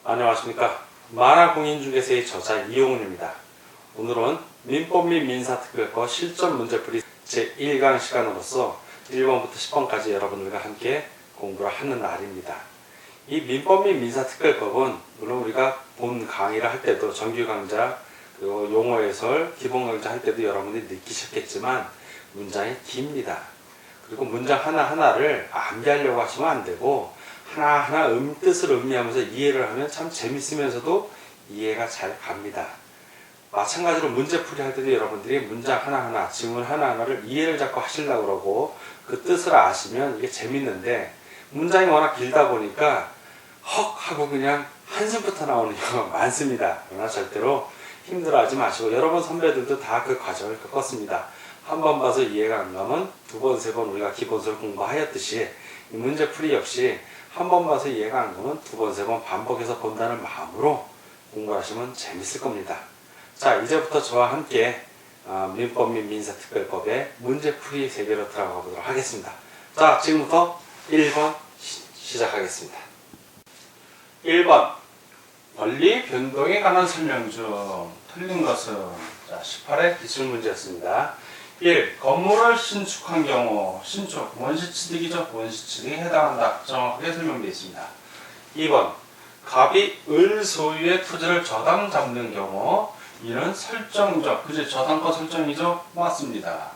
안녕하십니까. 만화공인중개사의 저자 이용훈입니다. 오늘은 민법 및 민사특별법 실전 문제풀이 제1강 시간으로서 1번부터 10번까지 여러분들과 함께 공부를 하는 날입니다. 이 민법 및 민사특별법은 물론 우리가 본 강의를 할 때도 정규 강좌, 그리고 용어 해설, 기본 강좌 할 때도 여러분들이 느끼셨겠지만 문장이 깁니다. 그리고 문장 하나하나를 암기하려고 하시면 안 되고 하나하나 뜻을 음미하면서 이해를 하면 참 재밌으면서도 이해가 잘 갑니다. 마찬가지로 문제풀이 할 때도 여러분들이 문장 하나하나, 지문 하나하나를 이해를 자꾸 하시려고 그러고 그 뜻을 아시면 이게 재밌는데 문장이 워낙 길다 보니까 헉 하고 그냥 한숨부터 나오는 경우가 많습니다. 그러나 절대로 힘들어하지 마시고 여러분 선배들도 다 그 과정을 겪었습니다. 한 번 봐서 이해가 안 가면 두 번, 세 번 우리가 기본서를 공부하였듯이 이 문제풀이 역시 한 번 봐서 이해가 안 가면 두 번, 세 번 반복해서 본다는 마음으로 공부하시면 재밌을 겁니다. 자, 이제부터 저와 함께 민법 및 민사특별법의 문제풀이 세계로 들어가 보도록 하겠습니다. 자, 지금부터 1번 시작하겠습니다. 1번 권리 변동에 관한 설명 중 틀린 것은 자, 18의 기출문제였습니다. 1. 건물을 신축한 경우 신축, 원시취득이죠. 원시취득에 해당한다. 정확하게 설명되어 있습니다. 2번 갑이 을 소유의 토지를 저당 잡는 경우 이는 설정적, 그죠? 저당권 설정이죠? 맞습니다.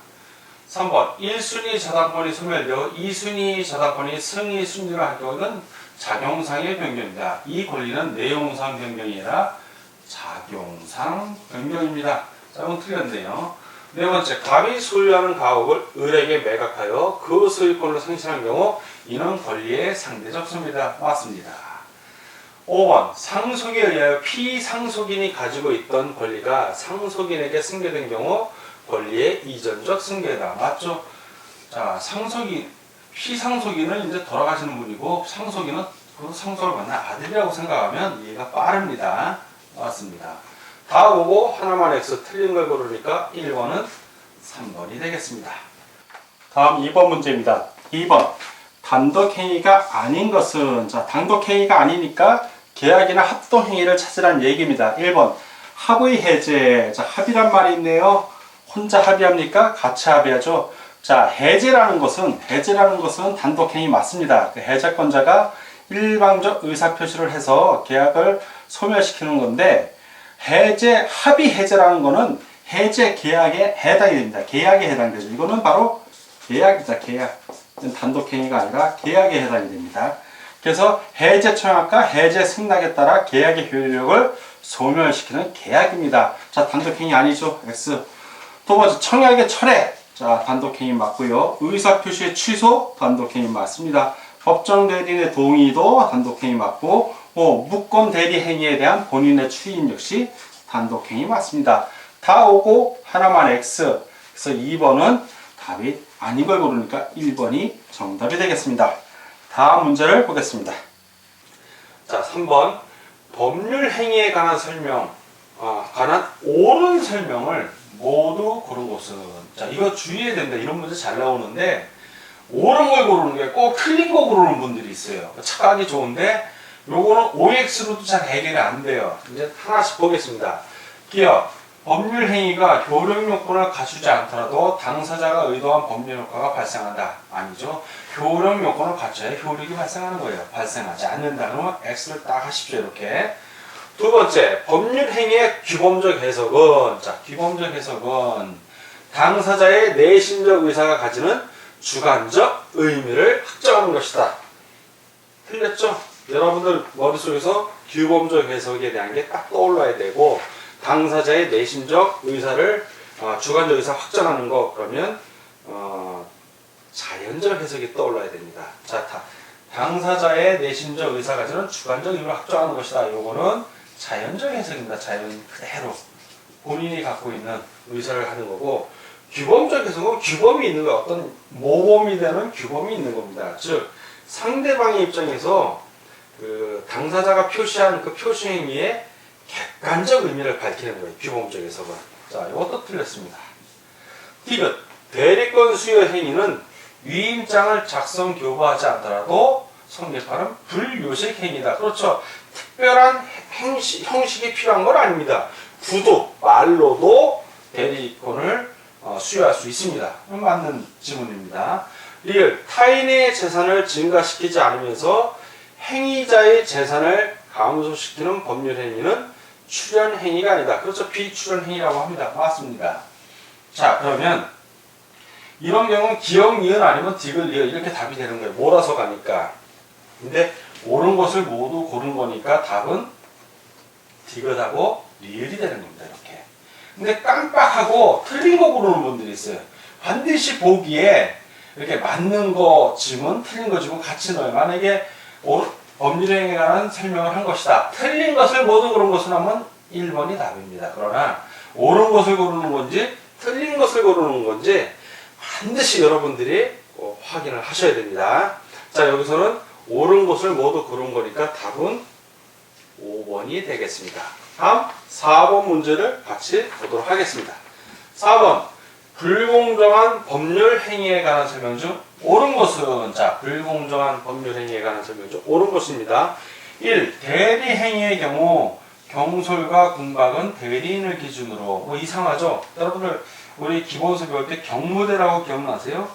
3번 1순위 저당권이 소멸되어 2순위 저당권이 승위 순위로 할 경우는 작용상의 변경입니다. 이 권리는 내용상 변경이 아니라 작용상 변경입니다. 자, 이건 틀렸네요. 네 번째, 갑이 소유하는 가옥을 을에게 매각하여 그 소유권을 상실한 경우 이는 권리의 상대적 소멸이다. 맞습니다. 5번, 상속에 의하여 피상속인이 가지고 있던 권리가 상속인에게 승계된 경우 권리의 이전적 승계다. 맞죠? 자, 피상속인은 이제 돌아가시는 분이고 상속인은 그 상속을 받는 아들이라고 생각하면 이해가 빠릅니다. 맞습니다. 다 오고 하나만 X 틀린 걸 고르니까 1번은 3번이 되겠습니다. 다음 2번 문제입니다. 2번 단독행위가 아닌 것은 자 단독행위가 아니니까 계약이나 합동행위를 찾으라는 얘기입니다. 1번 합의 해제 자 합의란 말이 있네요. 혼자 합의합니까? 같이 합의하죠. 자 해제라는 것은 단독행위 맞습니다. 그 해제권자가 일방적 의사표시를 해서 계약을 소멸시키는 건데 해제, 합의 해제라는 거는 해제 계약에 해당이 됩니다. 계약에 해당되죠. 이거는 바로 계약이다, 계약. 단독행위가 아니라 계약에 해당이 됩니다. 그래서 해제 청약과 해제 승낙에 따라 계약의 효력을 소멸시키는 계약입니다. 자, 단독행위 아니죠. X. 두 번째, 청약의 철회. 자, 단독행위 맞고요. 의사표시의 취소, 단독행위 맞습니다. 법정 대리인의 동의도 단독행위 맞고, 무권 대리 행위에 대한 본인의 추인 역시 단독행위 맞습니다. 다 오고 하나만 X. 그래서 2번은 답이 아닌 걸 고르니까 1번이 정답이 되겠습니다. 다음 문제를 보겠습니다. 자, 3번 법률 행위에 관한 설명, 관한 옳은 설명을 모두 고른 곳은 자, 이거 주의해야 됩니다. 이런 문제 잘 나오는데 옳은 걸 고르는 게 꼭 틀린 거 고르는 분들이 있어요. 착각이 좋은데 요거는 OX로도 잘 해결이 안 돼요. 이제 하나씩 보겠습니다. 기업, 법률 행위가 효력 요건을 갖추지 않더라도 당사자가 의도한 법률 효과가 발생한다. 아니죠. 효력 요건을 갖춰야 효력이 발생하는 거예요. 발생하지 않는다. 그러면 X를 딱 하십시오. 이렇게. 두 번째, 법률 행위의 규범적 해석은 자, 규범적 해석은 당사자의 내심적 의사가 가지는 주관적 의미를 확정하는 것이다. 틀렸죠? 여러분들 머릿속에서 규범적 해석에 대한 게 딱 떠올라야 되고 당사자의 내심적 의사를 주관적 의사 확정하는 거 그러면 자연적 해석이 떠올라야 됩니다. 자, 당사자의 내심적 의사 가지는 주관적 의미를 확정하는 것이다. 요거는 자연적 해석입니다. 자연 그대로 본인이 갖고 있는 의사를 하는 거고 규범적 해석은 규범이 있는 거 어떤 모범이 되는 규범이 있는 겁니다. 즉 상대방의 입장에서 그 당사자가 표시한 그 표시 행위의 객관적 의미를 밝히는 거예요. 규범적 해석은. 자, 이것도 틀렸습니다. 디귿 대리권 수여 행위는 위임장을 작성 교부하지 않더라도 성립하는 불요식 행위다. 그렇죠. 특별한 형식이 필요한 건 아닙니다. 구두, 말로도 대리권을 수여할 수 있습니다. 맞는 지문입니다. 리을, 타인의 재산을 증가시키지 않으면서 행위자의 재산을 감소시키는 법률 행위는 출연 행위가 아니다. 그렇죠. 비출연 행위라고 합니다. 맞습니다. 자, 그러면 이런 경우는 기역, 니은 아니면 디귿, 리을 이렇게 답이 되는 거예요. 몰아서 가니까. 근데 옳은 것을 모두 고른 거니까 답은 디귿하고 리을이 되는 겁니다. 이렇게. 근데 깜빡하고 틀린 거 고르는 분들이 있어요. 반드시 보기에 이렇게 맞는 거 지문, 틀린 거 지문 같이 넣어요. 만약에 법률행위에 관한 설명을 한 것이다. 틀린 것을 모두 고른 것을 하면 1번이 답입니다. 그러나 옳은 것을 고르는 건지 틀린 것을 고르는 건지 반드시 여러분들이 확인을 하셔야 됩니다. 자, 여기서는 옳은 것을 모두 고른 거니까 답은 5번이 되겠습니다. 다음 4번 문제를 같이 보도록 하겠습니다. 4번 불공정한 법률 행위에 관한 설명 중 옳은 것은 자 불공정한 법률 행위에 관한 설명 중 옳은 것입니다. 1. 대리 행위의 경우 경솔과 궁박은 대리인을 기준으로 뭐 이상하죠? 여러분들 우리 기본서 배울 때 경무대라고 기억나세요?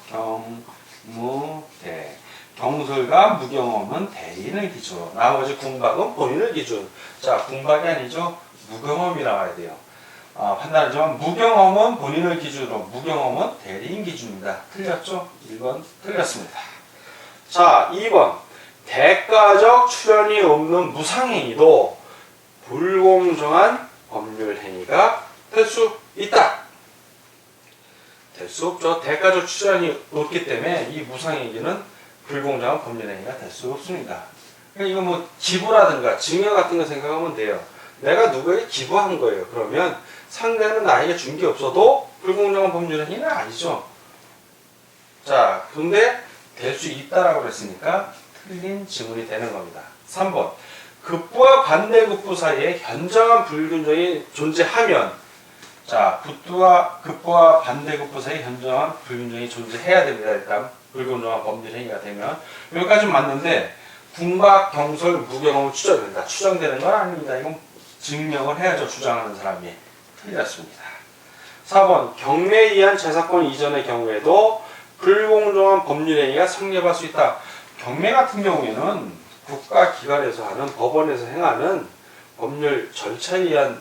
경무대. 경솔과 무경험은 대리인을 기준. 나머지 궁박은 본인을 기준. 자, 궁박이 아니죠? 무경험이라고 해야 돼요. 판단하지만 무경험은 본인을 기준으로, 무경험은 대리인 기준입니다. 틀렸죠? 1번 틀렸습니다. 자, 2번 대가적 출연이 없는 무상행위도 불공정한 법률행위가 될 수 있다. 될 수 없죠. 대가적 출연이 없기 때문에 이 무상행위는 불공정한 법률행위가 될 수 없습니다. 그러니까 이거 뭐 기부라든가 증여 같은 거 생각하면 돼요. 내가 누구에게 기부한 거예요. 그러면 상대는 나에게 준 게 없어도 불공정한 법률행위는 아니죠. 자, 근데 될 수 있다라고 그랬으니까 틀린 지문이 되는 겁니다. 3번 급부와 반대급부 사이에 현저한 불균형이 존재하면 자, 급부와 반대급부 사이에 현저한 불균형이 존재해야 됩니다. 일단 불공정한 법률행위가 되면 여기까지는 맞는데 궁박, 경솔, 무경험은 추정된다. 추정되는 건 아닙니다. 이건 증명을 해야죠. 주장하는 사람이. 틀렸습니다. 4번 경매에 의한 재사건 이전의 경우에도 불공정한 법률행위가 성립할 수 있다. 경매 같은 경우에는 국가기관에서 하는 법원에서 행하는 법률 절차에 의한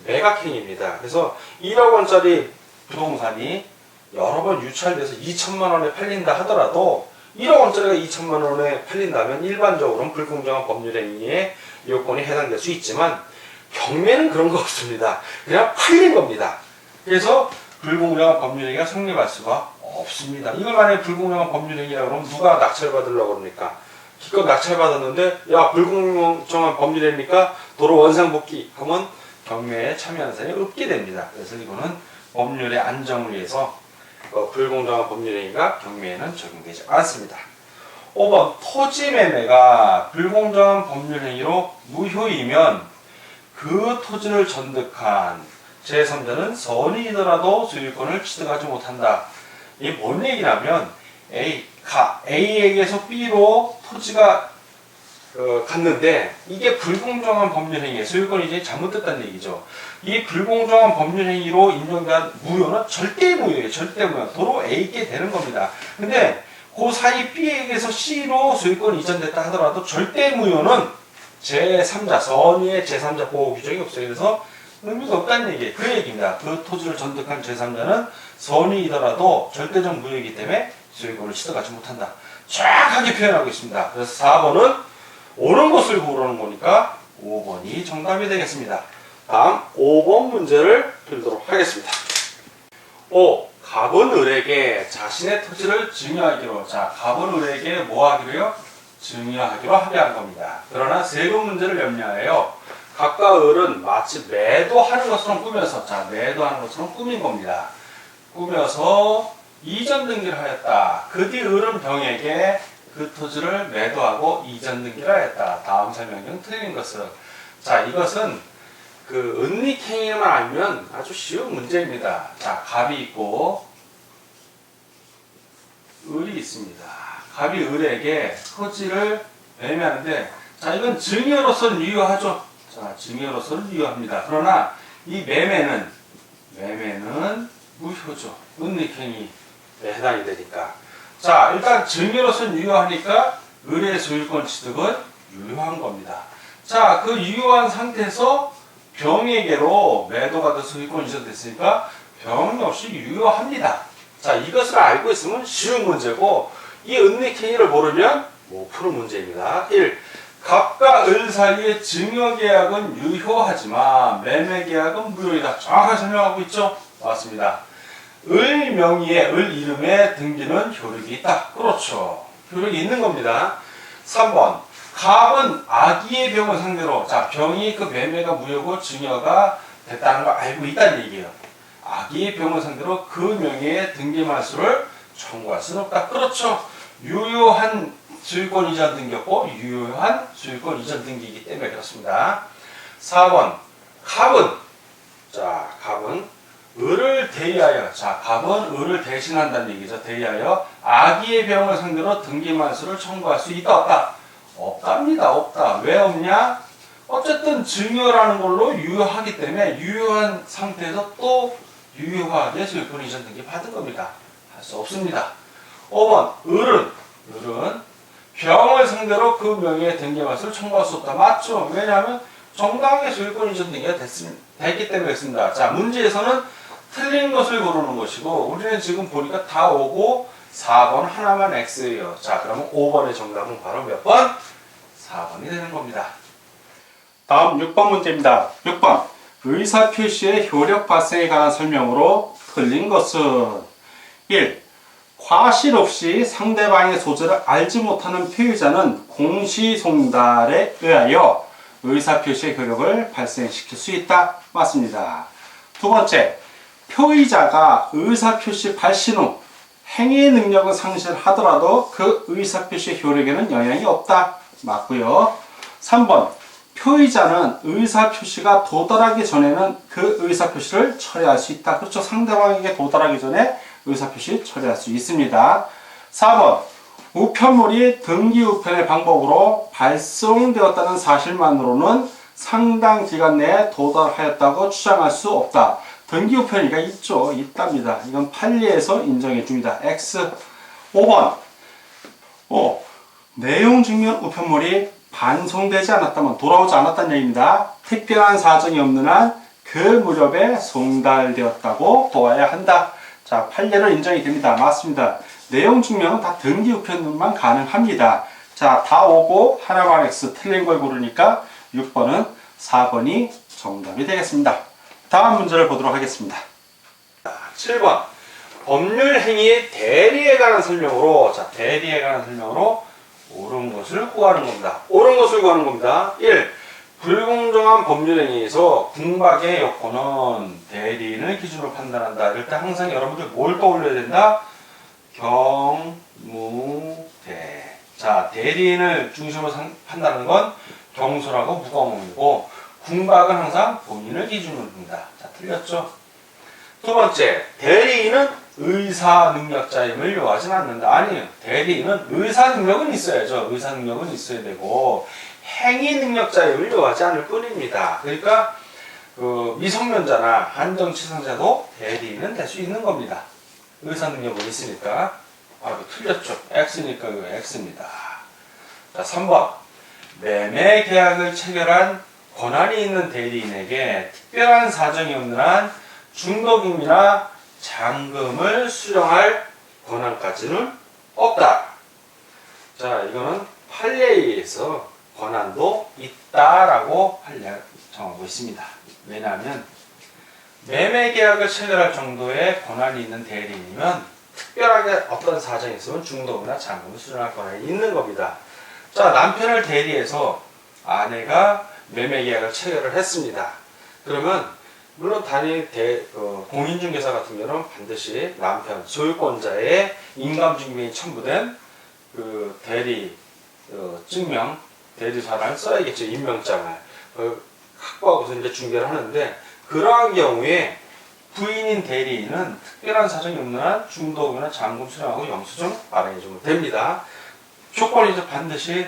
매각행위입니다. 그래서 1억 원짜리 부동산이 여러 번 유찰돼서 2천만 원에 팔린다 하더라도 1억 원짜리가 2천만 원에 팔린다면 일반적으로는 불공정한 법률행위에 요건이 해당될 수 있지만 경매는 그런 거 없습니다. 그냥 팔린 겁니다. 그래서 불공정한 법률행위가 성립할 수가 없습니다. 이걸 만약에 불공정한 법률행위라고 그러면 누가 낙찰받으려고 그럽니까? 기껏 낙찰받았는데 야 불공정한 법률행위니까 도로 원상복귀 하면 경매에 참여하는 사람이 없게 됩니다. 그래서 이거는 법률의 안정을 위해서 불공정한 법률행위가 경매에는 적용되지 않습니다. 5번 토지 매매가 불공정한 법률행위로 무효이면 그 토지를 전득한 제3자는 선의이더라도 소유권을 취득하지 못한다. 이게 뭔 얘기냐면 A에게서 B로 토지가 갔는데 이게 불공정한 법률행위, 소유권이 이제 잘못됐다는 얘기죠. 이 불공정한 법률행위로 인정된 무효는 절대 무효예요. 절대 무효. 도로 A께 되는 겁니다. 근데 그 사이 B에게서 C로 소유권이 이전됐다 하더라도 절대 무효는 제3자, 선의의 제3자 보호 규정이 없어요. 그래서 의미가 없다는 얘기예요. 그 얘기입니다. 그 토지를 전득한 제3자는 선의이더라도 절대적 무효이기 때문에 소유권을 취득하지 못한다. 정확하게 표현하고 있습니다. 그래서 4번은 옳은 것을 고르는 거니까 5번이 정답이 되겠습니다. 다음 5번 문제를 풀도록 하겠습니다. 5. 갑은 을에게 자신의 토지를 증여하기로. 자, 갑은 을에게 뭐 하기로요? 증여하기로 합의한 겁니다. 그러나 세금 문제를 염려하여 갑과 을은 마치 매도하는 것처럼 꾸며서, 자, 매도하는 것처럼 꾸민 겁니다. 꾸며서 이전 등기를 하였다. 그 뒤 을은 병에게 그 토지를 매도하고 이전 등기를 하였다. 다음 설명 중 틀린 것은, 자, 이것은 그 은닉행위만 알면 아주 쉬운 문제입니다. 자, 갑이 있고 을이 있습니다. 갑이 을에게 토지를 매매하는데, 자, 이건 증여로서는 유효하죠. 자, 증여로서는 유효합니다. 그러나 이 매매는 무효죠. 은닉행위에 해당이 되니까. 자, 일단 증여로서는 유효하니까 의뢰 소유권 취득은 유효한 겁니다. 자, 그 유효한 상태에서 병에게로 매도가 돼 소유권 이전됐으니까 병이 없이 유효합니다. 자, 이것을 알고 있으면 쉬운 문제고, 이 은닉행위를 모르면 못 푸는 문제입니다. 1. 갑과 을 사이의 증여계약은 유효하지만 매매계약은 무효이다. 정확하게 설명하고 있죠? 맞습니다. 을 명의의 을 이름의 등기는 효력이 있다. 그렇죠. 효력이 있는 겁니다. 3번. 갑은 아기의 병을 상대로, 자, 병이 그 매매가 무효고 증여가 됐다는 걸 알고 있다는 얘기예요. 아기의 병을 상대로 그 명의의 등기 말소를 청구할 수는 없다. 그렇죠. 유효한 소유권 이전 등기였고 유효한 소유권 이전 등기이기 때문에 그렇습니다. 4번. 갑은, 자, 갑은 을을 대의하여, 자, 갑은 을을 대신한다는 얘기죠. 대의하여 아기의 병을 상대로 등기 말소를 청구할 수 있다, 없다? 없답니다. 없다. 왜 없냐? 어쨌든 증여라는 걸로 유효하기 때문에 유효한 상태에서 또 유효하게 소유권 이전 등기 받은 겁니다. 할 수 없습니다. 5번. 을은 병을 상대로 그 명의의 등기 말소를 청구할 수 없다. 맞죠? 왜냐하면 정당하게 소유권 이전 등기가 됐기 때문에 그렇습니다. 자, 문제에서는 틀린 것을 고르는 것이고, 우리는 지금 보니까 다 오고 4번 하나만 X예요. 자, 그러면 5번의 정답은 바로 몇 번? 4번이 되는 겁니다. 다음 6번 문제입니다. 6번. 의사표시의 효력 발생에 관한 설명으로 틀린 것은 1. 과실 없이 상대방의 소재를 알지 못하는 피의자는 공시송달에 의하여 의사표시의 효력을 발생시킬 수 있다. 맞습니다. 두 번째. 표의자가 의사표시 발신 후 행위 능력을 상실하더라도 그 의사표시 효력에는 영향이 없다. 맞고요. 3번. 표의자는 의사표시가 도달하기 전에는 그 의사표시를 처리할 수 있다. 그렇죠. 상대방에게 도달하기 전에 의사표시 처리할 수 있습니다. 4번. 우편물이 등기우편의 방법으로 발송되었다는 사실만으로는 상당 기간 내에 도달하였다고 주장할 수 없다. 등기우편이가 있죠. 있답니다. 이건 판례에서 인정해 줍니다. X. 5번. 내용 증명 우편물이 반송되지 않았다면 돌아오지 않았다는 얘기입니다. 특별한 사정이 없는 한 그 무렵에 송달되었다고 보아야 한다. 자, 판례로 인정이 됩니다. 맞습니다. 내용 증명은 다 등기우편만 가능합니다. 자, 다 오고 하나만 X 틀린 걸 고르니까 6번은 4번이 정답이 되겠습니다. 다음 문제를 보도록 하겠습니다. 7번. 법률 행위의 대리에 관한 설명으로, 자, 대리에 관한 설명으로 옳은 것을 구하는 겁니다. 옳은 것을 구하는 겁니다. 1. 불공정한 법률 행위에서 궁박의 요건은 대리인을 기준으로 판단한다. 이럴 때 항상 여러분들 뭘 떠올려야 된다? 경무대. 자, 대리인을 중심으로 판단하는 건 경솔하고 무거움이고, 궁박은 항상 본인을 기준으로 둔다. 자, 틀렸죠? 두 번째, 대리인은 의사 능력자임을 요하진 않는다. 아니에요. 대리인은 의사 능력은 있어야죠. 의사 능력은 있어야 되고 행위 능력자임을 요하지 않을 뿐입니다. 그러니까 그 미성년자나 한정치상자도 대리인은 될 수 있는 겁니다. 의사 능력은 있으니까. 아, 틀렸죠. X니까 이거 X입니다. 자, 3번. 매매 계약을 체결한 권한이 있는 대리인에게 특별한 사정이 없는 한 중도금이나 잔금을 수령할 권한까지는 없다. 자, 이거는 판례에 의해서 권한도 있다라고 판례가 정하고 있습니다. 왜냐하면 매매계약을 체결할 정도의 권한이 있는 대리인이면 특별하게 어떤 사정이 있으면 중도금이나 잔금을 수령할 권한이 있는 겁니다. 자, 남편을 대리해서 아내가 매매계약을 체결을 했습니다. 그러면 물론 단위 공인중개사 같은 경우는 반드시 남편, 소유권자의 인감증명이 첨부된 그 대리 증명, 대리사를 써야겠죠. 임명장을. 확보하고서 이제 중개를 하는데, 그러한 경우에 부인인 대리인은 특별한 사정이 없는 한 중도금이나 잔금 수령하고 영수증 발행해주면 됩니다. 조건이 반드시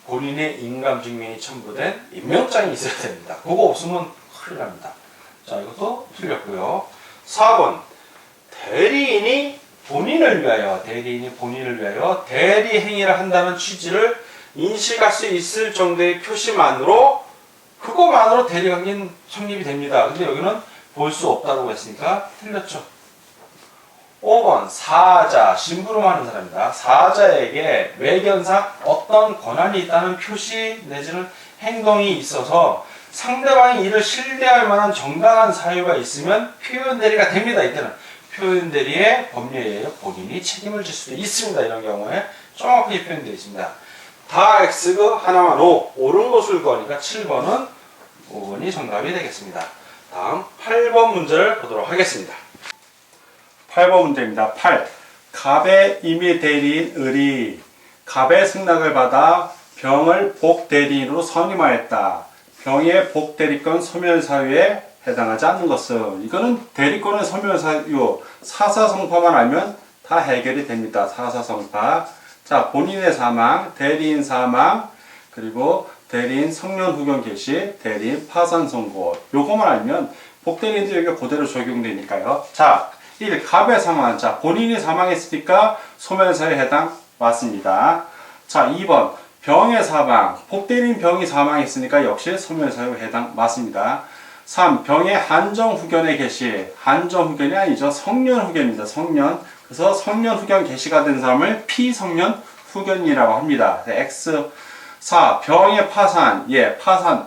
본인의 인감증명이 첨부된 임명장이 있어야 됩니다. 그거 없으면 큰일 납니다. 자, 이것도 틀렸고요. 4번 대리인이 본인을 위하여 대리 행위를 한다는 취지를 인식할 수 있을 정도의 표시만으로 그거만으로 대리관계는 성립이 됩니다. 근데 여기는 볼 수 없다고 했으니까 틀렸죠. 5번 사자, 심부름하는 사람입니다. 사자에게 외견상 어떤 권한이 있다는 표시 내지는 행동이 있어서 상대방이 이를 신뢰할 만한 정당한 사유가 있으면 표현 대리가 됩니다. 이때는 표현 대리의 법률에 의해 본인이 책임을 질 수도 있습니다. 이런 경우에 정확하게 표현되어 있습니다. 다 X가 하나만 O, 옳은 것을 구하니까 7번은 5번이 정답이 되겠습니다. 다음 8번 문제를 보도록 하겠습니다. 8번 문제입니다. 8. 갑의 임의 대리인 을이 갑의 승낙을 받아 병을 복대리인으로 선임하였다. 병의 복대리권 소멸사유에 해당하지 않는 것은, 이거는 대리권의 소멸사유 사사성파만 알면 다 해결이 됩니다. 사사성파. 자, 본인의 사망, 대리인 사망, 그리고 대리인 성년 후견 개시, 대리인 파산 선고, 요거만 알면 복대리인도 여기 그대로 적용되니까요. 자, 1. 갑의 사망. 자, 본인이 사망했으니까 소멸사유에 해당 맞습니다. 자, 2번 병의 사망. 복대리인 병이 사망했으니까 역시 소멸사유에 해당 맞습니다. 3. 병의 한정 후견의 개시. 한정 후견이 아니죠. 성년 후견입니다. 성년. 그래서 성년 후견 개시가 된 사람을 피성년 후견이라고 합니다. X. 4. 병의 파산. 예, 파산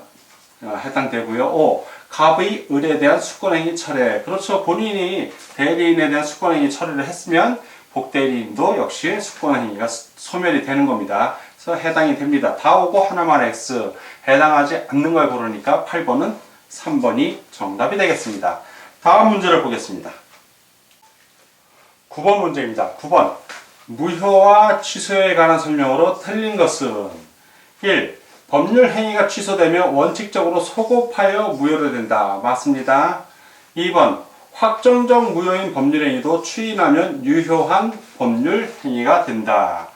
해당되고요. 5. 갑의 을에 대한 수권행위 철회. 그렇죠. 본인이 대리인에 대한 수권행위 철회를 했으면 복대리인도 역시 수권행위가 소멸이 되는 겁니다. 그래서 해당이 됩니다. 다 오고 하나만 X. 해당하지 않는 걸 고르니까 8번은 3번이 정답이 되겠습니다. 다음 문제를 보겠습니다. 9번 문제입니다. 9번 무효와 취소에 관한 설명으로 틀린 것은 1. 법률 행위가 취소되면 원칙적으로 소급하여 무효로 된다. 맞습니다. 2번 확정적 무효인 법률 행위도 추인하면 유효한 법률 행위가 된다.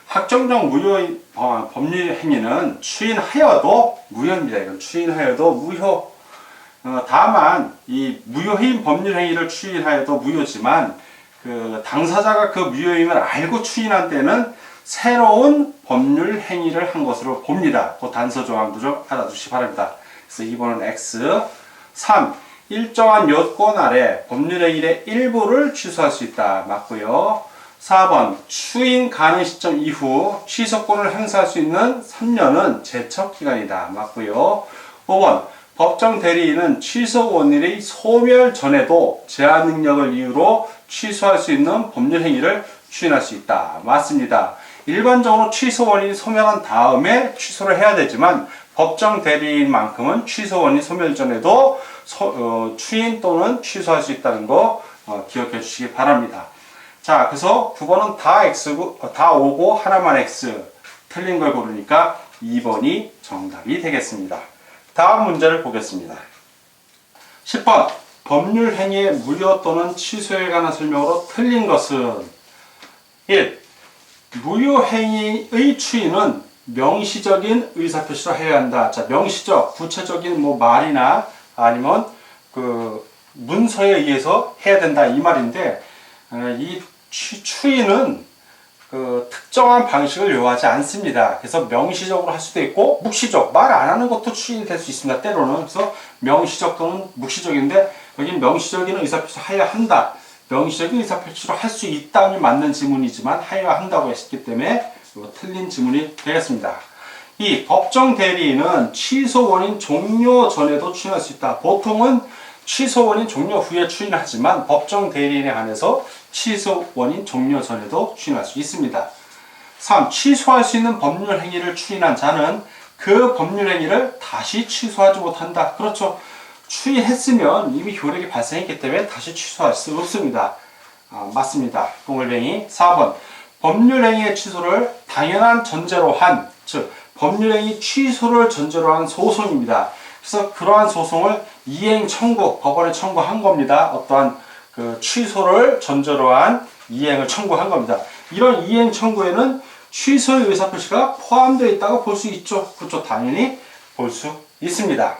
확정적 무효인 법률 행위는 추인하여도 무효입니다. 이건 추인하여도 무효. 다만 이 무효인 법률 행위를 추인하여도 무효지만 그 당사자가 그 무효임을 알고 추인한 때는 새로운 법률 행위를 한 것으로 봅니다. 그 단서 조항도 좀 알아두시기 바랍니다. 그래서 2번은 X. 3. 일정한 요건 아래 법률 행위의 일부를 취소할 수 있다. 맞고요. 4번 추인 가능 시점 이후 취소권을 행사할 수 있는 3년은 제척기간이다. 맞고요. 5번 법정 대리인은 취소 원인의 소멸 전에도 제한 능력을 이유로 취소할 수 있는 법률 행위를 추인할 수 있다. 맞습니다. 일반적으로 취소 원인이 소멸한 다음에 취소를 해야 되지만 법정 대리인만큼은 취소 원인 소멸 전에도 추인 또는 취소할 수 있다는 거 기억해 주시기 바랍니다. 자, 그래서 9번은 다 X고, 다 O고 하나만 X. 틀린 걸 고르니까 2번이 정답이 되겠습니다. 다음 문제를 보겠습니다. 10번 법률 행위의 무효 또는 취소에 관한 설명으로 틀린 것은 1. 무효 행위의 추인은 명시적인 의사표시로 해야 한다. 자, 명시적, 구체적인 뭐 말이나 아니면 그 문서에 의해서 해야 된다 이 말인데 이 추인은 그 특정한 방식을 요하지 않습니다. 그래서 명시적으로 할 수도 있고 묵시적, 말 안 하는 것도 추인이 될 수 있습니다. 때로는. 그래서 명시적 또는 묵시적인데 여기는 명시적인 의사표시를 해야 한다. 명시적인 의사표시로 할 수 있다면 맞는 지문이지만 해야 한다고 했기 때문에 이거 틀린 지문이 되겠습니다. 2. 법정 대리인은 취소 원인 종료 전에도 추인할 수 있다. 보통은 취소 원인 종료 후에 추인하지만 법정 대리인에 한해서 취소 원인 종료 전에도 추인할 수 있습니다. 3. 취소할 수 있는 법률 행위를 추인한 자는 그 법률 행위를 다시 취소하지 못한다. 그렇죠. 추인했으면 이미 효력이 발생했기 때문에 다시 취소할 수 없습니다. 맞습니다. 동글뱅이. 4번 법률행위의 취소를 당연한 전제로 한, 즉 법률행위 취소를 전제로 한 소송입니다. 그래서 그러한 소송을 이행 청구, 법원에 청구한 겁니다. 어떠한 그 취소를 전제로 한 이행을 청구한 겁니다. 이런 이행 청구에는 취소의 의사표시가 포함되어 있다고 볼 수 있죠. 그렇죠. 당연히 볼 수 있습니다.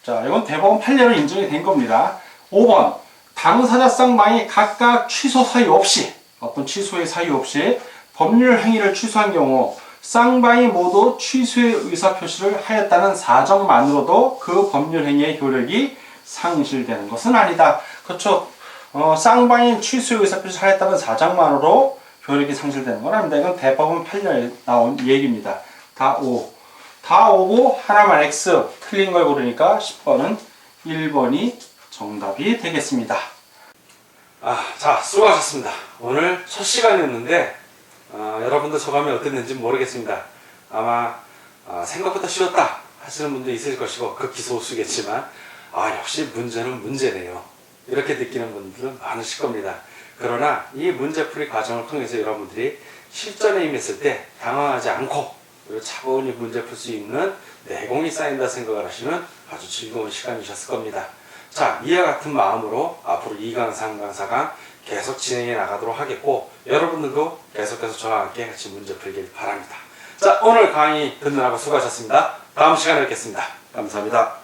자, 이건 대법원 판례로 인정이 된 겁니다. 5번. 당사자 쌍방이 각각 취소 사유 없이, 어떤 취소의 사유 없이 법률 행위를 취소한 경우 쌍방이 모두 취소의 의사표시를 하였다는 사정만으로도 그 법률 행위의 효력이 상실되는 것은 아니다. 그렇죠. 쌍방이 취소의 의사표시를 하였다는 사정만으로 효력이 상실되는 건 아닙니다. 이건 대법원 판례에 나온 얘기입니다. 다 오고 하나만 X 틀린 걸 고르니까 10번은 1번이 정답이 되겠습니다. 자, 수고하셨습니다. 오늘 첫 시간이었는데 여러분들 소감이 어땠는지 모르겠습니다. 아마 생각보다 쉬웠다 하시는 분도 있을 것이고 극히 소수겠지만 역시 문제는 문제네요. 이렇게 느끼는 분들은 많으실 겁니다. 그러나 이 문제풀이 과정을 통해서 여러분들이 실전에 임했을 때 당황하지 않고 그리고 차분히 문제 풀 수 있는 내공이 쌓인다 생각을 하시면 아주 즐거운 시간이셨을 겁니다. 자, 이와 같은 마음으로 앞으로 2강, 3강, 4강 계속 진행해 나가도록 하겠고 여러분들도 계속해서 저와 함께 같이 문제 풀길 바랍니다. 자, 오늘 강의 듣느라고 수고하셨습니다. 다음 시간에 뵙겠습니다. 감사합니다.